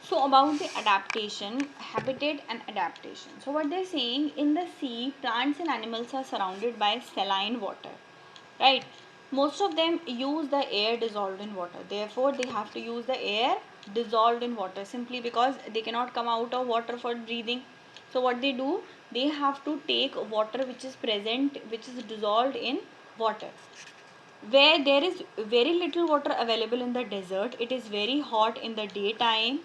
So about the adaptation, habitat and adaptation. So what they're saying, in the sea, plants and animals are surrounded by saline water, right? Most of them use the air dissolved in water. Therefore, they have to use the air dissolved in water simply because they cannot come out of water for breathing. So what they do, they have to take water which is present, which is dissolved in water. Where there is very little water available in the desert, it is very hot in the daytime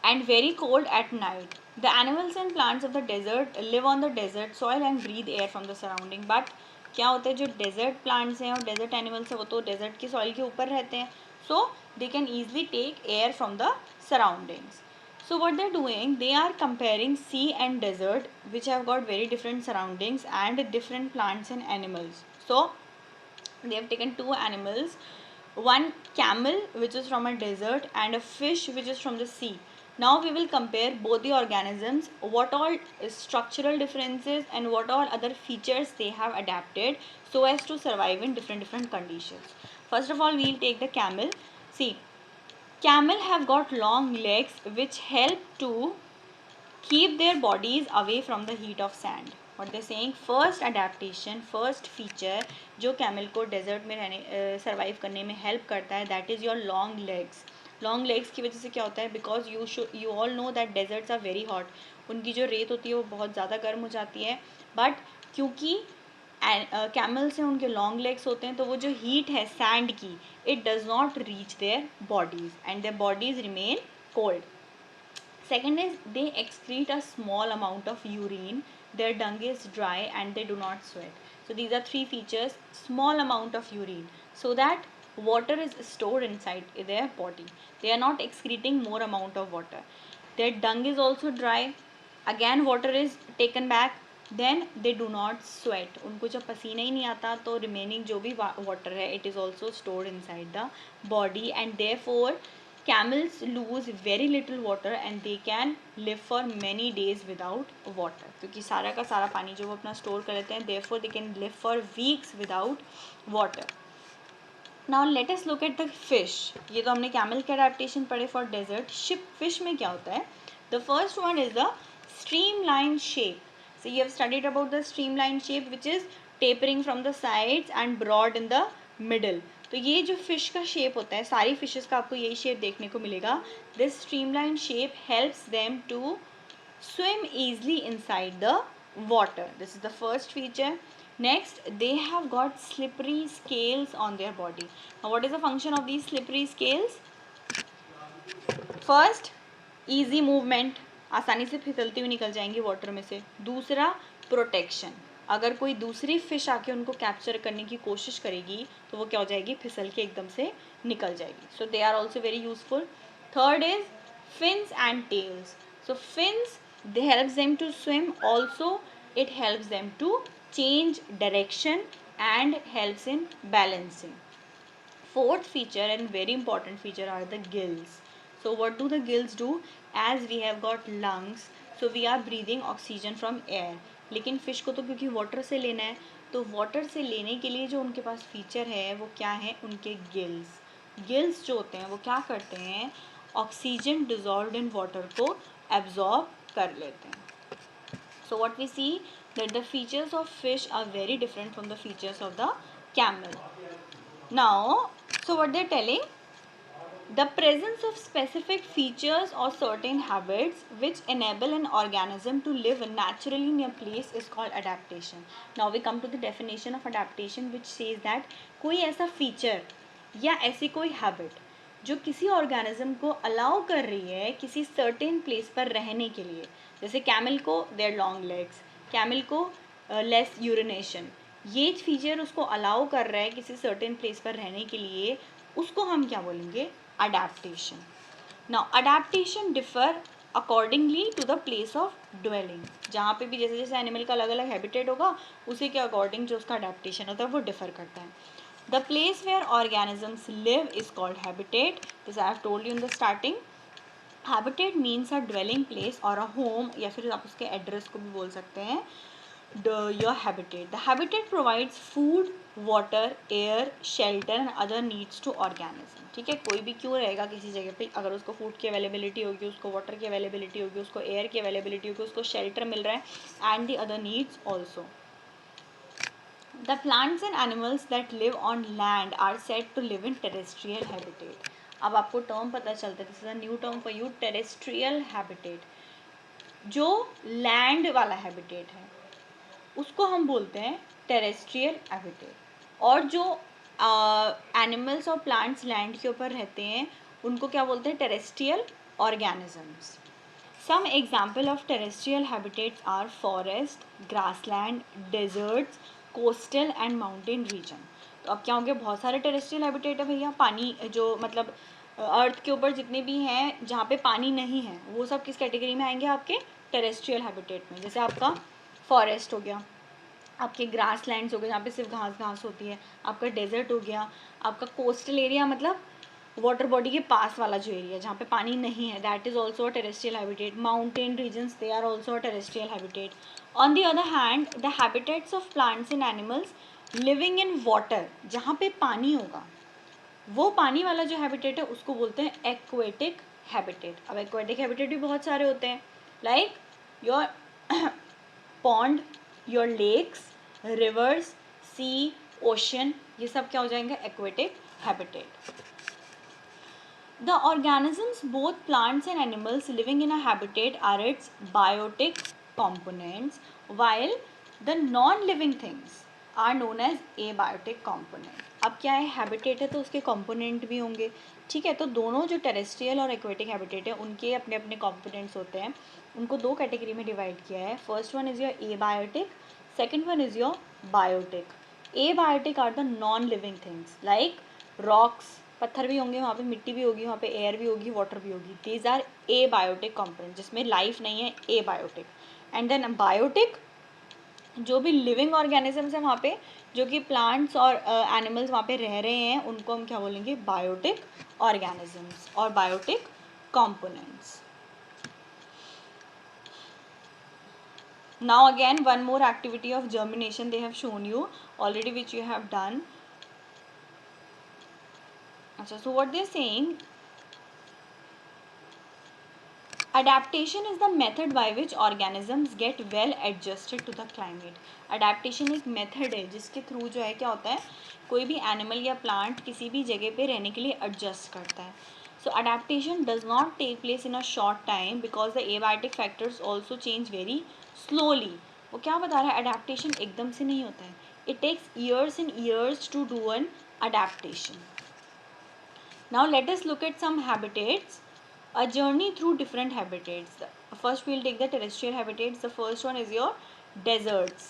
and very cold at night. The animals and plants of the desert live on the desert soil and breathe air from the surrounding. But क्या होता है, जो desert plants हैं और desert animals हैं वो तो desert की soil के ऊपर रहते हैं, so they can easily take air from the surroundings. So what they're doing, they are comparing sea and desert, which have got very different surroundings and different plants and animals. So they have taken two animals, one camel which is from a desert and a fish which is from the sea. Now we will compare both the organisms, what all structural differences and what all other features they have adapted so as to survive in different conditions. First of all, we will take the camel. See, camel have got long legs which help to keep their bodies away from the heat of sand. What they're saying, first adaptation, first feature जो camel को desert में रहने survive करने में help करता है, that is your long legs. Long legs की वजह से क्या होता है, because you all know that deserts are very hot. उनकी जो रेत होती है वो बहुत ज़्यादा गर्म हो जाती है, बट क्योंकि कैमल से उनके लॉन्ग लेग्स होते हैं तो वो जो हीट है सैंड की, it does not reach their bodies and their bodies remain cold. Second is they excrete a small amount of urine. Their dung is dry and they do not sweat. So these are three features. Small amount of urine, so that water is stored inside their body. They are not excreting more amount of water. Their dung is also dry. Again water is taken back. Then they do not sweat. उनको जब पसीना ही नहीं आता तो remaining जो भी water है, it is also stored inside the body, and therefore camels lose very little water and they can live for many days without water, क्योंकि सारा का सारा पानी जो वो अपना स्टोर कर लेते हैं, therefore they can live for weeks without water. Now let us look at the fish. ये तो हमने camel के adaptation पढ़े for desert. Fish में क्या होता है? The first one is the streamline shape. So you have studied about the streamline shape, which is tapering from the sides and broad in the middle. तो ये जो fish का shape होता है, सारी फिशेस का आपको यही शेप देखने को मिलेगा. This streamline shape helps them to swim easily inside the water. This is the first feature. Next, they have got slippery scales on their body. Now what is the function of these slippery scales? First, easy movement, आसानी से फिसलती हुई निकल जाएंगी water में से. दूसरा, protection. अगर कोई दूसरी फिश आके उनको कैप्चर करने की कोशिश करेगी तो वो क्या हो जाएगी, फिसल के एकदम से निकल जाएगी. So they are also very useful. Third is fins and tails. So fins, they helps them to swim, also it helps them to change direction and helps in balancing. Fourth feature and very important feature are the gills. So what do the gills do? As we have got lungs, so we are breathing oxygen from air. लेकिन fish को तो क्योंकि water से लेना है, तो water से लेने के लिए जो उनके पास फीचर है वो क्या है, उनके गिल्स. गिल्स जो होते हैं वो क्या करते हैं, ऑक्सीजन डिजॉल्व्ड इन वाटर को एब्जॉर्ब कर लेते हैं. So what we see that the features of fish are very different from the features of the camel. Now, so what they're telling, the presence of specific features or certain habits which enable an organism to live naturally in a place is called adaptation. Now we come to the definition of adaptation, which says that कोई ऐसा feature या ऐसी कोई habit जो किसी organism को allow कर रही है किसी सर्टेन प्लेस पर रहने के लिए. जैसे कैमल को देयर लॉन्ग लेग्स, कैमल को लेस यूरिनेशन, ये फीचर उसको अलाउ कर रहा है किसी सर्टेन प्लेस पर रहने के लिए, उसको हम क्या बोलेंगे, adaptation. Now adaptation differ accordingly to the place of dwelling. जहाँ पे भी जैसे जैसे एनिमल का अलग अलग हैबिटेट होगा उसी के अकॉर्डिंग जो उसका अडेप्टेशन होता है वो डिफर करता है. The place where organisms live is called habitat. This I have told you in the starting. Habitat means a dwelling place or a home, या फिर आप उसके एड्रेस को भी बोल सकते हैं. Your habitat. The habitat provides food, water, air, shelter and other needs to organisms. ठीक है, कोई भी क्यों रहेगा किसी जगह पे, अगर उसको फूड की अवेलेबिलिटी होगी, उसको वाटर की अवेलेबिलिटी होगी, उसको एयर की अवेलेबिलिटी होगी, उसको शेल्टर मिल रहा है and the other needs also. The plants and animals that live on land are said to live in terrestrial habitat. अब आपको टर्म पता चलता है, this is a new term for you, terrestrial habitat. जो land वाला habitat है उसको हम बोलते हैं टेरेस्ट्रियल हैबिटेट, और जो एनिमल्स और प्लांट्स लैंड के ऊपर रहते हैं उनको क्या बोलते हैं, terrestrial organisms. Some example of terrestrial habitats are forest, grassland, deserts, coastal and mountain region. तो अब क्या होंगे, बहुत सारे टेरेस्ट्रियल हैबिटेट है भैया, पानी जो मतलब अर्थ के ऊपर जितने भी हैं जहाँ पे पानी नहीं है वो सब किस कैटेगरी में आएंगे, आपके टेरेस्ट्रियल हैबिटेट में. जैसे आपका फॉरेस्ट हो गया, आपके ग्रास लैंड्स हो गए जहाँ पे सिर्फ घास घास होती है, आपका डेजर्ट हो गया, आपका कोस्टल एरिया मतलब वाटर बॉडी के पास वाला जो एरिया जहाँ पे पानी नहीं है, that is also a terrestrial habitat. Mountain regions, they are also a terrestrial habitat. On the other hand the habitats of plants and animals living in water, जहाँ पे पानी होगा वो पानी वाला जो हैबिटेट है उसको बोलते हैं एक्वेटिक हैबिटेट. अब एक्वेटिक हैबिटेट भी बहुत सारे होते हैं, like your pond, your lakes, rivers, sea, ocean, ये सब क्या हो जाएंगे, aquatic habitat. The organisms, both plants and animals living in a habitat, are its biotic components, while the non-living things are known as abiotic component. अब क्या है, habitat है तो उसके कंपोनेंट भी होंगे, ठीक है. तो दोनों जो टेरेस्ट्रियल और एक्वेटिक हैबिटेट है उनके अपने अपने कंपोनेंट्स होते हैं. उनको दो कैटेगरी में डिवाइड किया है. First one is your abiotic, second one is your biotic. Abiotic are the non living things like rocks, पत्थर भी होंगे वहाँ पे, मिट्टी भी होगी वहाँ पे, एयर भी होगी, वाटर भी होगी. These are abiotic component, जिसमें लाइफ नहीं है, abiotic. And then biotic, जो भी लिविंग ऑर्गेनिजम्स हैं वहाँ पे, जो कि प्लांट्स और एनिमल्स वहाँ पे रह रहे हैं, उनको हम क्या बोलेंगे, बायोटिक ऑर्गेनिजम्स और biotic components. Now again one more activity of germination they have shown you already, which you have done. So what they are saying, adaptation is the method by which organisms get well adjusted to the climate. adaptation एक method है जिसके through जो है क्या होता है, कोई भी animal या plant किसी भी जगह पे रहने के लिए adjust करता है. So adaptation does not take place in a short time because the abiotic factors also change very slowly. वो क्या बता रहा है, adaptation एकदम से नहीं होता है. It takes years and years to do an adaptation. Now let us look at some habitats. A journey through different habitats. First we will take the terrestrial habitats. The first one is your deserts.